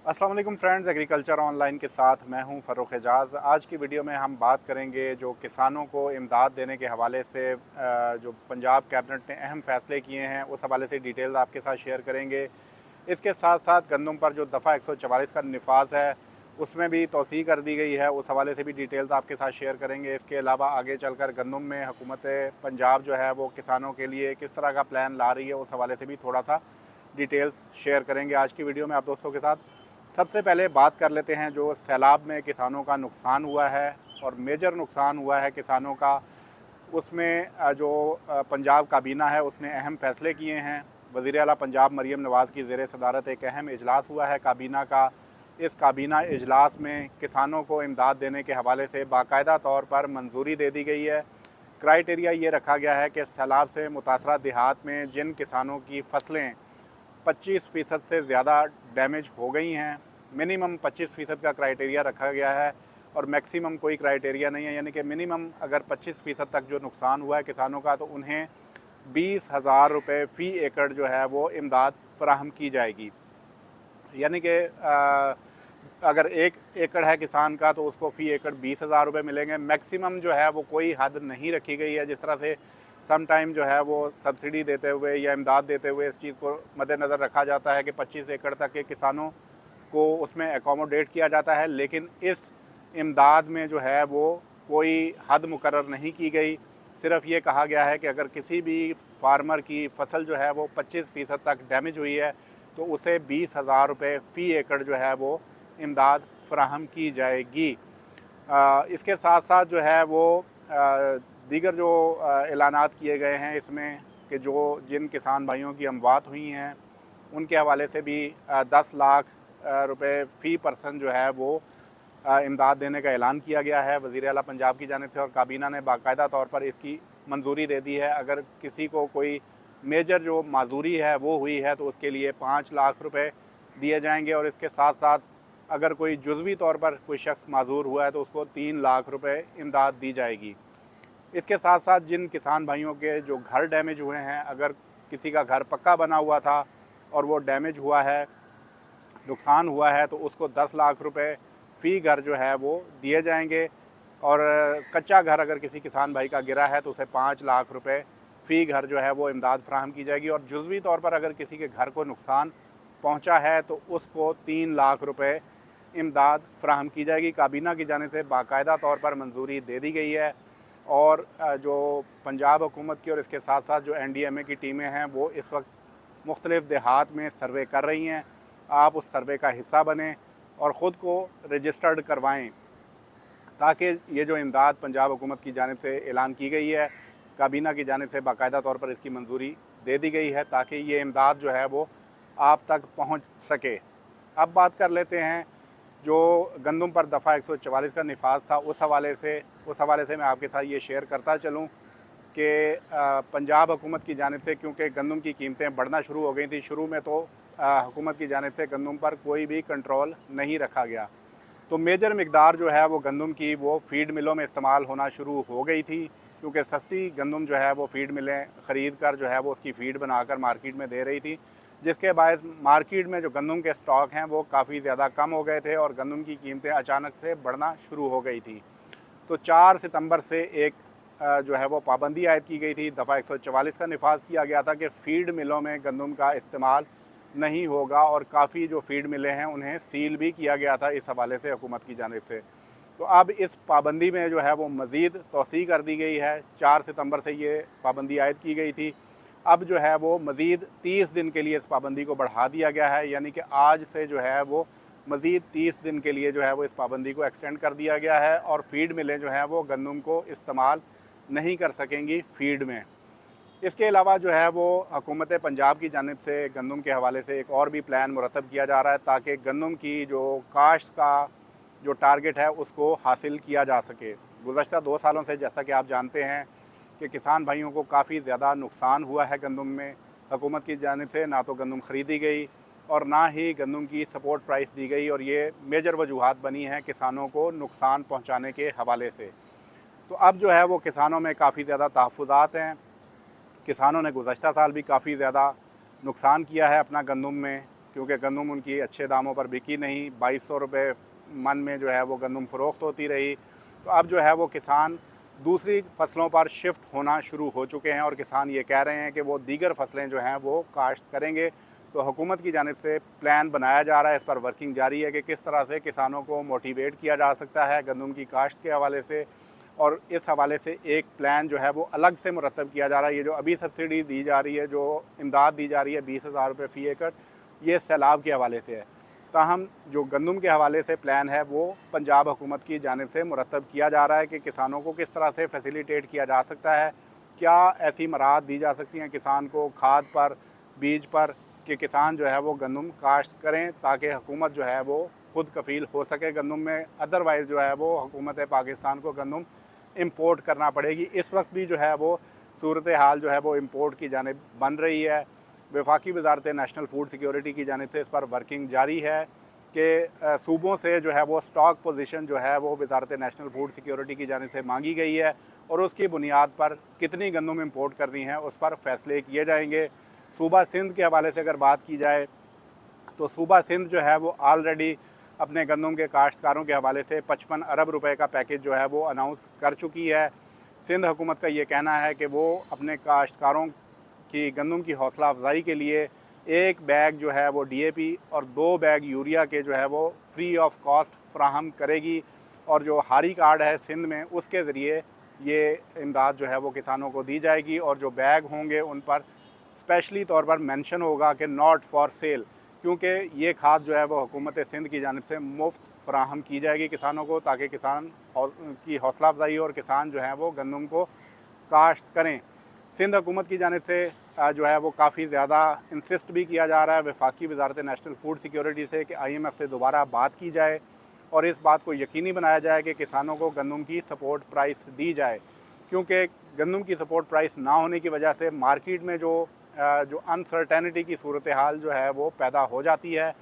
अस्सलाम वालेकुम friends, agriculture online के साथ मैं हूं फ़र्रुख एजाज़। आज की वीडियो में हम बात करेंगे जो किसानों को इमदाद देने के हवाले से जो पंजाब कैबिनेट ने अहम फ़ैसले किए हैं उस हवाले से डिटेल्स आपके साथ शेयर करेंगे। इसके साथ साथ गंदम पर जो दफ़ा 144 का निफाज है उसमें भी तौसीह कर दी गई है, उस हवाले से भी डिटेल्स आपके साथ शेयर करेंगे। इसके अलावा आगे चलकर गंदम में हुकूमत पंजाब जो है वो किसानों के लिए किस तरह का प्लान ला रही है उस हवाले से भी थोड़ा सा डिटेल्स शेयर करेंगे आज की वीडियो में आप दोस्तों के साथ। सबसे पहले बात कर लेते हैं जो सैलाब में किसानों का नुकसान हुआ है और मेजर नुकसान हुआ है किसानों का। उसमें जो पंजाब काबीना है उसने अहम फ़ैसले किए हैं। वज़ीर आला पंजाब मरीम नवाज़ की ज़ेर सदारत एक अहम इजलास हुआ है काबीना का। इस काबीना इजलास में किसानों को इमदाद देने के हवाले से बाकायदा तौर पर मंजूरी दे दी गई है। क्राइटेरिया ये रखा गया है कि सैलाब से मुतासरा देहात में जिन किसानों की फसलें 25% से ज़्यादा डैमेज हो गई हैं, मिनिमम 25% का क्राइटेरिया रखा गया है और मैक्सिमम कोई क्राइटेरिया नहीं है। यानी कि मिनिमम अगर 25% तक जो नुकसान हुआ है किसानों का तो उन्हें 20,000 रुपये फ़ी एकड़ जो है वो इमदाद फराहम की जाएगी। यानी कि अगर 1 एकड़ है किसान का तो उसको फ़ी एकड़ 20,000 रुपये मिलेंगे। मैक्सिमम जो है वो कोई हद नहीं रखी गई है। जिस तरह से सम टाइम जो है वो सब्सिडी देते हुए या इमदाद देते हुए इस चीज़ को मद्देनज़र रखा जाता है कि 25 एकड़ तक के किसानों को उसमें एकोमोडेट किया जाता है, लेकिन इस इमदाद में जो है वो कोई हद मुकर्रर नहीं की गई। सिर्फ़ ये कहा गया है कि अगर किसी भी फार्मर की फ़सल जो है वो 25% तक डैमेज हुई है तो उसे 20,000 रुपये फ़ी एकड़ जो है वो इमदाद फराहम की जाएगी। इसके साथ साथ जो है वो दीगर जो ऐलानात किए गए हैं इसमें कि जो जिन किसान भाइयों की अमवात हुई हैं उनके हवाले से भी 10 लाख रुपए फ़ी पर्सन जो है वो इमदाद देने का ऐलान किया गया है वज़ीर आला पंजाब की जानिब से और काबीना ने बाकायदा तौर पर इसकी मंजूरी दे दी है। अगर किसी को कोई मेजर जो माजूरी है वो हुई है तो उसके लिए 5 लाख रुपए दिए जाएंगे और इसके साथ साथ अगर कोई जुज़वी तौर पर कोई शख्स माजूर हुआ है तो उसको 3 लाख रुपए इमदाद दी जाएगी। इसके साथ साथ जिन किसान भाइयों के जो घर डैमेज हुए हैं, अगर किसी का घर पक्का बना हुआ था और वो डैमेज हुआ है, नुकसान हुआ है, तो उसको 10 लाख रुपए फ़ी घर जो है वो दिए जाएंगे और कच्चा घर अगर किसी किसान भाई का गिरा है तो उसे 5 लाख रुपए फ़ी घर जो है वो इमदाद फराहम की जाएगी और जुज़वी तौर पर अगर किसी के घर को नुकसान पहुंचा है तो उसको 3 लाख रुपए इमदाद फराहम की जाएगी। काबीना की जानिब से बाकायदा तौर पर मंजूरी दे दी गई है और जो पंजाब हुकूमत की और इसके साथ साथ जो NDMA की टीमें हैं वो इस वक्त मुख्तलिफ़ देहात में सर्वे कर रही हैं। आप उस सर्वे का हिस्सा बनें और ख़ुद को रजिस्टर्ड करवाएं ताकि ये जो इमदाद पंजाब हुकूमत की जानिब से ऐलान की गई है, काबीना की जानिब से बाकायदा तौर पर इसकी मंजूरी दे दी गई है ताकि ये इमदाद जो है वो आप तक पहुँच सके। अब बात कर लेते हैं जो गंदम पर दफ़ा 144 का निफाज था उस हवाले से मैं आपके साथ ये शेयर करता चलूँ कि पंजाब हुकूमत की जानिब से क्योंकि गंदम की कीमतें बढ़ना शुरू हो गई थी। शुरू में तो हुकूमत की जानिब से गंदम पर कोई भी कंट्रोल नहीं रखा गया, तो मेजर मिकदार जो है वो गंदम की वो फ़ीड मिलों में इस्तेमाल होना शुरू हो गई थी क्योंकि सस्ती गंदम जो है वो फ़ीड मिलें ख़रीद कर जो है वो उसकी फ़ीड बनाकर मार्केट में दे रही थी, जिसके बायस मार्केट में जो गंदम के स्टॉक हैं वो काफ़ी ज़्यादा कम हो गए थे और गंदम की कीमतें अचानक से बढ़ना शुरू हो गई थी। तो 4 सितंबर से एक जो है वो पाबंदी आयद की गई थी। दफ़ा 144 का निफाज किया गया था कि फ़ीड मिलों में गंदम का इस्तेमाल नहीं होगा और काफ़ी जो फ़ीड मिलें हैं उन्हें सील भी किया गया था इस हवाले से हुकूमत की जानिब से। तो अब इस पाबंदी में जो है वो मज़ीद तौसीह कर दी गई है। 4 सितंबर से ये पाबंदी आयद की गई थी, अब जो है वो मज़ीद 30 दिन के लिए इस पाबंदी को बढ़ा दिया गया है। यानी कि आज से जो है वो मज़ीद 30 दिन के लिए जो है वो इस पाबंदी को एक्सटेंड कर दिया गया है और फ़ीड मिलें जो हैं वो गंदम को इस्तेमाल नहीं कर सकेंगी फ़ीड में। इसके अलावा जो है वो हुकूमत पंजाब की जानिब से गंदम के हवाले से एक और भी प्लान मुरतब किया जा रहा है ताकि गंदम की जो काश्त का जो टारगेट है उसको हासिल किया जा सके। गुज़श्ता 2 सालों से जैसा कि आप जानते हैं कि किसान भाइयों को काफ़ी ज़्यादा नुकसान हुआ है गंदम में। हुकूमत की जानिब से ना तो गंदम ख़रीदी गई और ना ही गंदम की सपोर्ट प्राइस दी गई और ये मेजर वजूहात बनी हैं किसानों को नुकसान पहुँचाने के हवाले से। तो अब जो है वो किसानों में काफ़ी ज़्यादा तहफ़्फ़ुज़ात हैं। किसानों ने गुज़श्ता साल भी काफ़ी ज़्यादा नुकसान किया है अपना गंदम में, क्योंकि गंदम उनकी अच्छे दामों पर बिकी नहीं, 2200 रुपये मन में जो है वो गंदम फ़रोख्त होती रही। तो अब जो है वो किसान दूसरी फसलों पर शिफ्ट होना शुरू हो चुके हैं और किसान ये कह रहे हैं कि वो दीगर फसलें जो हैं वो काश्त करेंगे। तो हुकूमत की जानिब से प्लान बनाया जा रहा है, इस पर वर्किंग जारी है कि किस तरह से किसानों को मोटिवेट किया जा सकता है गंदम की काश्त के हवाले से। और इस हवाले से एक प्लान जो है वो अलग से मुरतब किया जा रहा है। ये जो अभी सब्सिडी दी जा रही है, जो इमदाद दी जा रही है 20,000 रुपये फ़ी एकड़, ये सैलाब के हवाले से है। ताहम जो गंदम के हवाले से प्लान है वो पंजाब हुकूमत की जानिब से मुरतब किया जा रहा है कि किसानों को किस तरह से फैसिलिटेट किया जा सकता है, क्या ऐसी मराहत दी जा सकती हैं किसान को खाद पर, बीज पर, कि किसान जो है वो गंदम काश्त करें ताकि हुकूमत जो है वो ख़ुद कफ़ील हो सके गंदम में। अदरवाइज़ जो है वो हुकूमत पाकिस्तान को गंदम इंपोर्ट करना पड़ेगी। इस वक्त भी जो है वो सूरत हाल जो है वो इंपोर्ट की जानिब बन रही है। वफाकी वजारत नेशनल फूड सिक्योरिटी की जानिब से इस पर वर्किंग जारी है कि सूबों से जो है वो स्टॉक पोजीशन जो है वो वजारत नेशनल फूड सिक्योरिटी की जानिब से मांगी गई है और उसकी बुनियाद पर कितनी गंदम इंपोर्ट करनी है उस पर फैसले किए जाएंगे। सूबा सिंध के हवाले से अगर बात की जाए तो सूबा सिंध जो है वो ऑलरेडी अपने गंदम के काश्तकारों के हवाले से 55 अरब रुपए का पैकेज जो है वो अनाउंस कर चुकी है। सिंध हुकूमत का ये कहना है कि वो अपने काश्तकारों की गंदम की हौसला अफजाई के लिए एक बैग जो है वो DAP और 2 बैग यूरिया के जो है वो फ्री ऑफ कॉस्ट फ्राहम करेगी और जो हारी कार्ड है सिंध में उसके ज़रिए ये इमदाद जो है वो किसानों को दी जाएगी और जो बैग होंगे उन पर स्पेशली तौर पर मेंशन होगा कि नॉट फॉर सेल, क्योंकि ये खाद जो है वो हुकूमत सिंध की जानिब से मुफ्त फराहम की जाएगी किसानों को ताकि किसान और की हौसला अफजाई और किसान जो है वो गंदम को काश्त करें। सिंध हुकूमत की जानिब से जो है वो काफ़ी ज़्यादा इंसिस्ट भी किया जा रहा है वफाकी वजारत नेशनल फूड सिक्योरिटी से कि IMF से दोबारा बात की जाए और इस बात को यकीनी बनाया जाए कि किसानों को गंदम की सपोर्ट प्राइस दी जाए, क्योंकि गंदम की सपोर्ट प्राइस ना होने की वजह से मार्केट में जो अनसर्टेनिटी की सूरत हाल जो है वो पैदा हो जाती है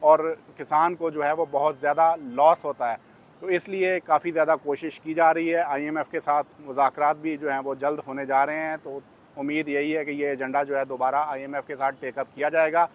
और किसान को जो है वो बहुत ज़्यादा लॉस होता है। तो इसलिए काफ़ी ज़्यादा कोशिश की जा रही है। IMF के साथ मुज़ाकरात भी जो हैं वो जल्द होने जा रहे हैं। तो उम्मीद यही है कि ये एजेंडा जो है दोबारा IMF के साथ टेकअप किया जाएगा